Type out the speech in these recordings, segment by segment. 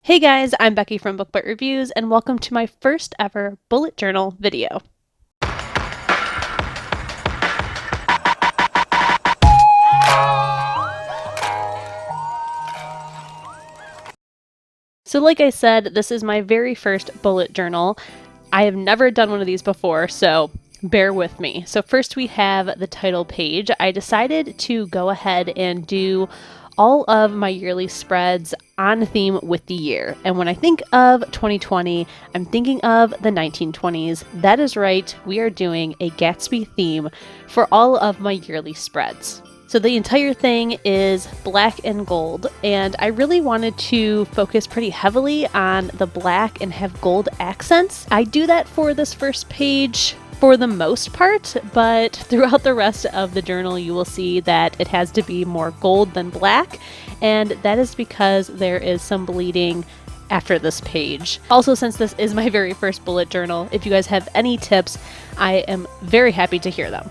Hey guys, I'm Becky from Bookmarks Reviews, and welcome to my first ever bullet journal video. So like I said, this is my very first bullet journal. I have never done one of these before, so bear with me. So first we have the title page. I decided to go ahead and do all of my yearly spreads on theme with the year. And when I think of 2020, I'm thinking of the 1920s. That is right, we are doing a Gatsby theme for all of my yearly spreads. So the entire thing is black and gold, and I really wanted to focus pretty heavily on the black and have gold accents. I do that for this first page for the most part, but throughout the rest of the journal you will see that it has to be more gold than black, and that is because there is some bleeding after this page. Also, since this is my very first bullet journal, if you guys have any tips, I am very happy to hear them.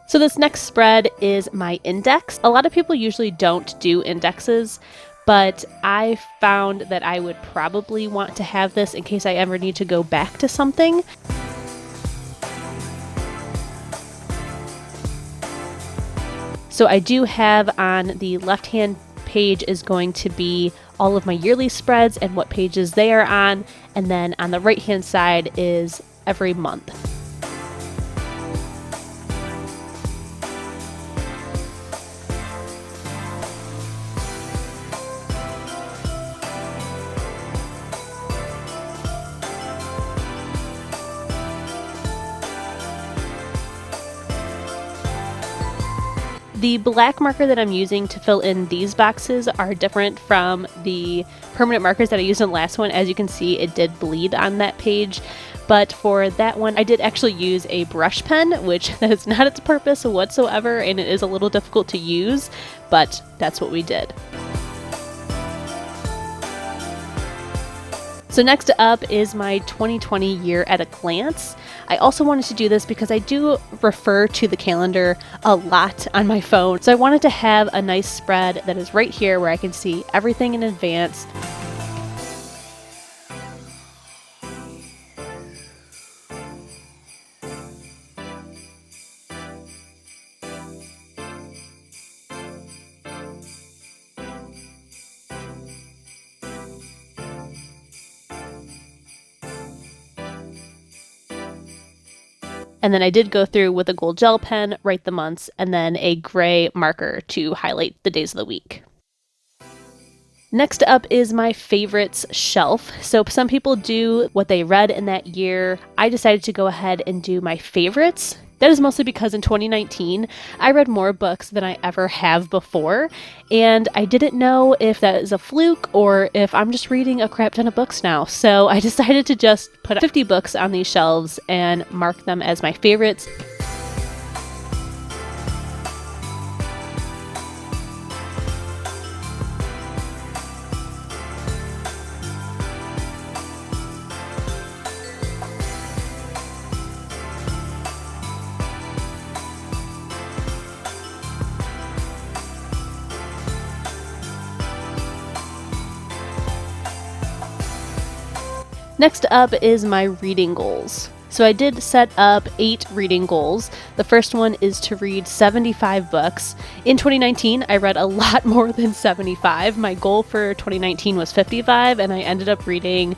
So this next spread is my index. A lot of people usually don't do indexes, but I found that I would probably want to have this in case I ever need to go back to something. So I do have on the left-hand page is going to be all of my yearly spreads and what pages they are on, and then on the right-hand side is every month. The black marker that I'm using to fill in these boxes are different from the permanent markers that I used in the last one. As you can see, it did bleed on that page, but for that one I did actually use a brush pen, which that is not its purpose whatsoever, and it is a little difficult to use, but that's what we did. So next up is my 2020 year at a glance. I also wanted to do this because I do refer to the calendar a lot on my phone. So I wanted to have a nice spread that is right here where I can see everything in advance. And then I did go through with a gold gel pen, write the months, and then a gray marker to highlight the days of the week. Next up is my favorites shelf. So some people do what they read in that year. I decided to go ahead and do my favorites. That is mostly because in 2019, I read more books than I ever have before, and I didn't know if that is a fluke or if I'm just reading a crap ton of books now. So I decided to just put 50 books on these shelves and mark them as my favorites. Next up is my reading goals. So I did set up 8 reading goals. The first one is to read 75 books. In 2019, I read a lot more than 75. My goal for 2019 was 55, and I ended up reading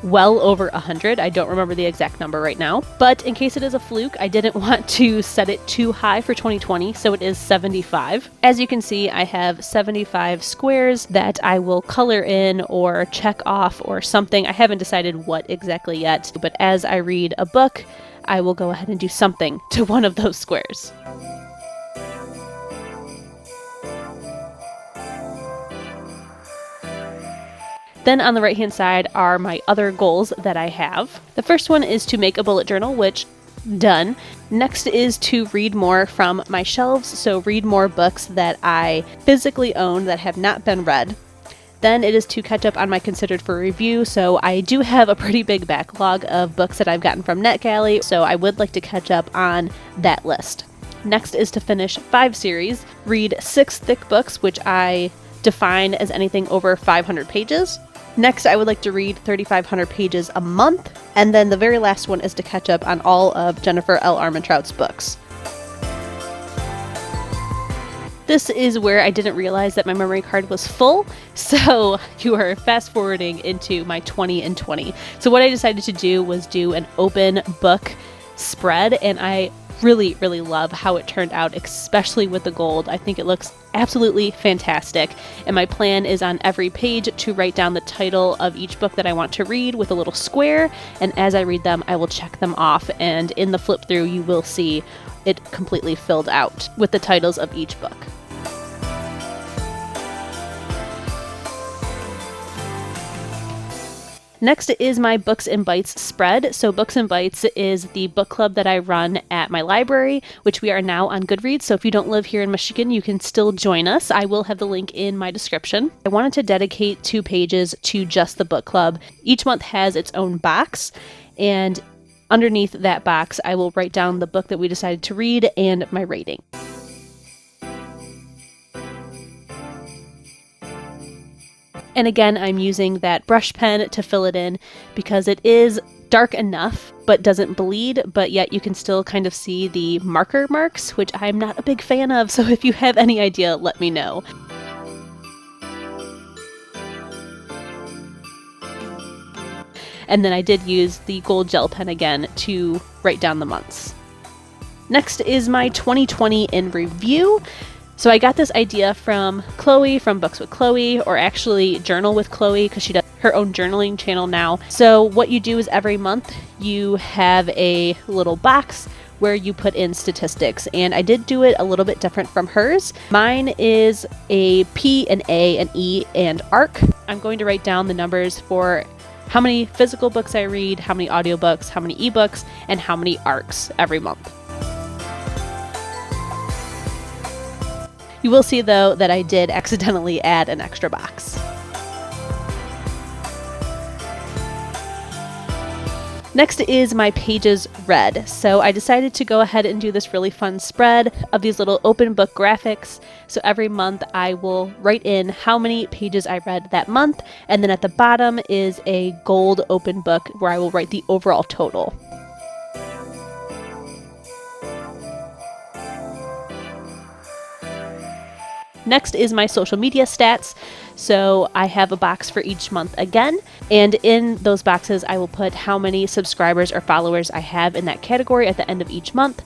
well over 100. I don't remember the exact number right now, but in case it is a fluke, I didn't want to set it too high for 2020, so it is 75. As you can see, I have 75 squares that I will color in or check off or something. I haven't decided what exactly yet, but as I read a book, I will go ahead and do something to one of those squares. Then on the right hand side are my other goals that I have. The first one is to make a bullet journal, which done. Next is to read more from my shelves, so read more books that I physically own that have not been read. Then it is to catch up on my considered for review, so I do have a pretty big backlog of books that I've gotten from NetGalley, so I would like to catch up on that list. Next is to finish 5 series, read 6 thick books, which I define as anything over 500 pages. Next, I would like to read 3,500 pages a month. And then the very last one is to catch up on all of Jennifer L. Armentrout's books. This is where I didn't realize that my memory card was full, so you are fast forwarding into my 20 and 20. So what I decided to do was do an open book spread, and I really love how it turned out, especially with the gold. I think it looks absolutely fantastic, and my plan is on every page to write down the title of each book that I want to read with a little square, and as I read them I will check them off, and in the flip through you will see it completely filled out with the titles of each book. Next is my Books and Bytes spread. So Books and Bytes is the book club that I run at my library, which we are now on Goodreads. So if you don't live here in Michigan, you can still join us. I will have the link in my description. I wanted to dedicate 2 pages to just the book club. Each month has its own box, and underneath that box, I will write down the book that we decided to read and my rating. And again, I'm using that brush pen to fill it in because it is dark enough but doesn't bleed, but yet you can still kind of see the marker marks, which I'm not a big fan of, so if you have any idea, let me know. And then I did use the gold gel pen again to write down the months. Next is my 2020 in review. So I got this idea from Chloe from Books with Chloe, or actually Journal with Chloe, because she does her own journaling channel now. So what you do is every month you have a little box where you put in statistics, and I did do it a little bit different from hers. Mine is a P, an A, an E, and ARC. I'm going to write down the numbers for how many physical books I read, how many audiobooks, how many ebooks, and how many ARCs every month. You will see, though, that I did accidentally add an extra box. Next is my pages read. So I decided to go ahead and do this really fun spread of these little open book graphics. So every month I will write in how many pages I read that month, and then at the bottom is a gold open book where I will write the overall total. Next is my social media stats. So I have a box for each month again, and in those boxes I will put how many subscribers or followers I have in that category at the end of each month.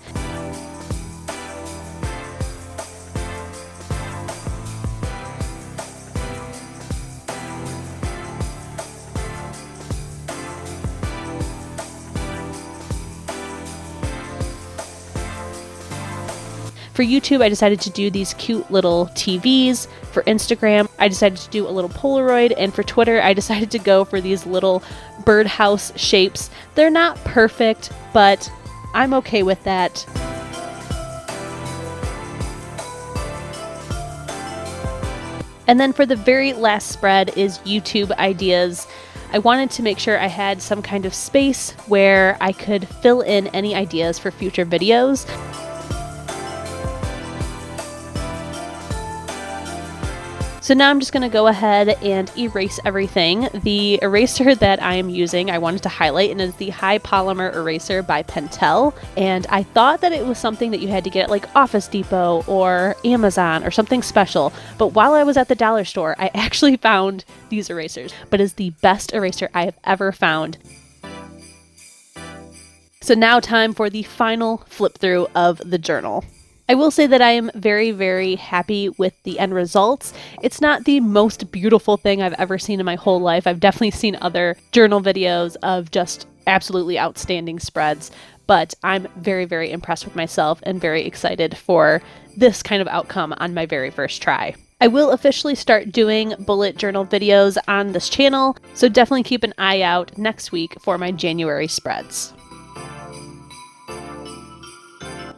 For YouTube, I decided to do these cute little TVs. For Instagram, I decided to do a little Polaroid. And for Twitter, I decided to go for these little birdhouse shapes. They're not perfect, but I'm okay with that. And then for the very last spread is YouTube ideas. I wanted to make sure I had some kind of space where I could fill in any ideas for future videos. So now I'm just going to go ahead and erase everything. The eraser that I am using, I wanted to highlight, and it's the High Polymer Eraser by Pentel. And I thought that it was something that you had to get at like Office Depot or Amazon or something special. But while I was at the dollar store, I actually found these erasers. But it's the best eraser I have ever found. So now time for the final flip through of the journal. I will say that I am very, very happy with the end results. It's not the most beautiful thing I've ever seen in my whole life. I've definitely seen other journal videos of just absolutely outstanding spreads, but I'm very, very impressed with myself and very excited for this kind of outcome on my very first try. I will officially start doing bullet journal videos on this channel, so definitely keep an eye out next week for my January spreads.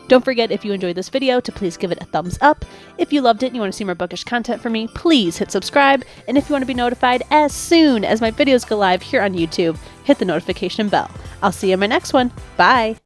Don't forget, if you enjoyed this video, to please give it a thumbs up. If you loved it and you want to see more bookish content from me, please hit subscribe. And if you want to be notified as soon as my videos go live here on YouTube, hit the notification bell. I'll see you in my next one. Bye!